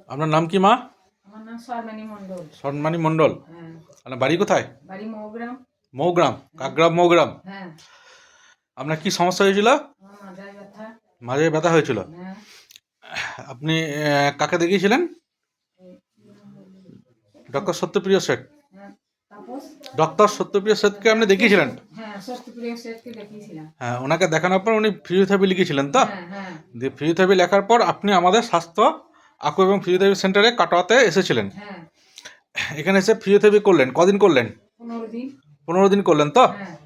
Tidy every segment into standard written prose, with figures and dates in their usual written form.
আপনার নাম কি মা? আমার নাম স্বর্ণানী মণ্ডল। স্বর্ণানী মণ্ডল। হ্যাঁ। আপনার বাড়ি কোথায়? বাড়ি মৌগ্রাম। মৌগ্রাম, কাকগ্রাম মৌগ্রাম। হ্যাঁ। আপনার কি সমস্যা হয়েছিল? আমার মাজায় ব্যথা। মাঝে ব্যথা হয়েছিল। হ্যাঁ। আপনি কাকে দেখিয়েছিলেন? ডক্টর সত্যপ্রিয় শেঠ। হ্যাঁ, তাপস। ডক্টর সত্যপ্রিয় শেঠকে আপনি দেখিয়েছিলেন? হ্যাঁ, সত্যপ্রিয় শেঠকে দেখিয়েছিলাম। হ্যাঁ, ওনাকে দেখানোর পর উনি ফিজিওথেরাপি লিখেছিলেন তো? হ্যাঁ, হ্যাঁ। দিয়ে ফিজিওথেরাপি লেখার পর আপনি আমাদের স্বাস্থ্য আকু এবং ফিজিওথেরাপি সেন্টারে কাটোয়াতে এসেছিলেন। হ্যাঁ। এখানে এসে ফিজিওথেরাপি করলেন। কদিন করলেন? 15 দিন। 15 দিন করলেন তো? হ্যাঁ।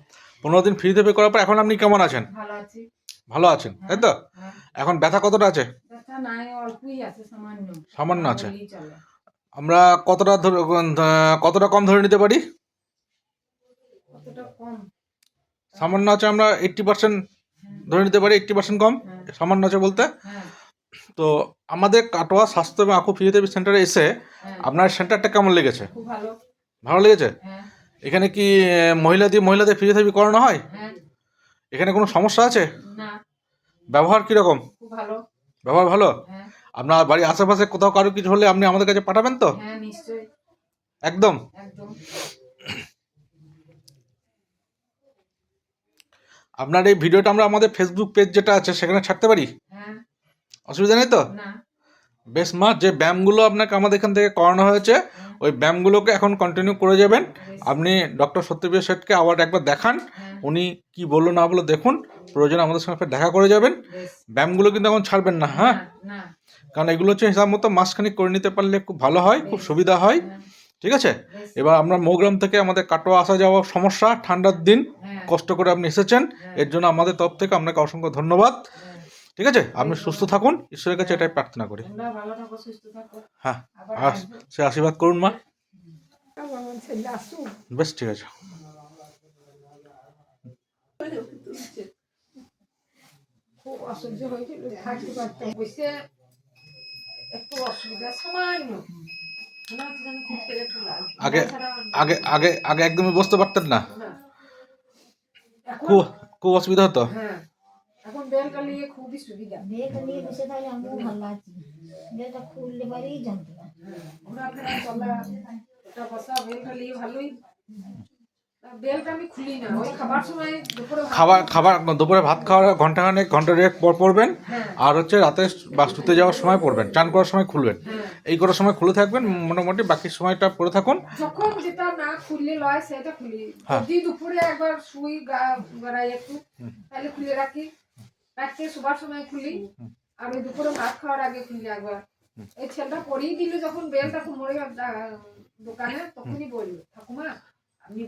15 দিন ফিজিওথেরাপি করার পর এখন আপনি কেমন আছেন? ভালো আছি। ভালো আছেন, তাই তো? হ্যাঁ। এখন ব্যথা কতটা আছে? ব্যথা নাই, অল্পই আছে, সামান্য। সামান্য আছে। বললেই চলে। আমরা কতটা কম ধরে নিতে পারি? কতটা কম? সামান্য আছে, আমরা 80% ধরে নিতে পারি। 80% কম হ্যাঁ। সামান্য আছে বলতে। হ্যাঁ। তো আমাদের কাটোয়া স্বাস্থ্য এবং আকু ফিজিওথেরাপি সেন্টারে এসে হ্যাঁ। আপনার সেন্টারটা কেমন লেগেছে? খুব ভালো। ভালো লেগেছে? হ্যাঁ। এখানে কি মহিলাদের ফিজিওথেরাপি করানো হয়? হ্যাঁ। এখানে কোনো সমস্যা আছে? না। ব্যবহার কীরকম? খুব ভালো। ব্যবহার ভালো? হ্যাঁ। আপনার বাড়ির আশেপাশে কোথাও কারো কিছু হলে আপনি আমাদের কাছে পাঠাবেন তো? হ্যাঁ, নিশ্চয়ই। একদম। একদম। আপনার এই ভিডিওটা আমরা আমাদের ফেসবুক পেজ যেটা আছে সেখানে ছাড়তে পারি? হ্যাঁ। অসুবিধা নেই তো? না। বেশ মা, যে ব্যায়ামগুলো আপনাকে আমাদের এখান থেকে করানো হয়েছে ওই ব্যায়ামগুলোকে এখন কন্টিনিউ করে যাবেন। আপনি ডক্টর সত্যপ্রিয় শেঠকে আবার একবার দেখান, উনি কি বললো না বললো দেখুন, প্রয়োজনে আমাদের সঙ্গে দেখা করে যাবেন। ব্যায়ামগুলো কিন্তু এখন ছাড়বেন না, হ্যাঁ? কারণ এগুলো হচ্ছে হিসাব মতো মাসখানিক করে নিতে পারলে খুব ভালো হয়, খুব সুবিধা হয়। ঠিক আছে? এবার আমরা মৌগ্রাম থেকে আমাদের কাটোয়া আসা যাওয়ার সমস্যা, ঠান্ডার দিন কষ্ট করে আপনি এসেছেন, এর জন্য আমাদের তরফ থেকে আপনাকে অসংখ্য ধন্যবাদ। ঠিক আছে? আপনি সুস্থ থাকুন, ঈশ্বরের কাছে এটাই প্রার্থনা করি। হ্যাঁ, আর সে আশীর্বাদ করুন মা। বেশ, ঠিক আছে। খুব অসহ্য হয়েছিল, থাকতে পারতাম, বসে একটু অসুবিধা সামান্য। আগে আগে আগে আগে একদমই বসতে পারতেন না? খুব অসুবিধা হতো? হ্যাঁ, এখন বেলটা নিয়ে খুবই সুবিধা। বেলটা নিয়ে বসে থাকলে আমিও ভালো আছি। বেলটা খুললে পারেই যন্ত্রণা। ঘোরাফেরা চলা, এটা বসা, বেলটা নিয়ে ভালোই। বেলটা আমি খুলি না, ওই খাবার সময় দুপুরে ভাত খাওয়ার ঘন্টাখানেক ঘন্টা দেড়েক পর পড়বেন, আর হচ্ছে রাতে বা শুতে যাওয়ার সময় পড়বেন, চান করার সময় খুলবেন। এই করার সময় খুলে থাকবেন, মোটামুটি বাকি সময়টা পড়ে থাকুন। যখন যেটা না খুললে লয় সেটা খুলি। যদি দুপুরে একবার শুই গড়াই একটু, তাহলে খুলে রাখি। রাত্রে শোবার সময় খুলি, আর ওই দুপুরে ভাত খাওয়ার আগে খুলি একবার। এই ছেলেটা পরিয়ে দিল যখন বেলটা মরে দোকানে, তখনই বললো ঠাকুমা আপনি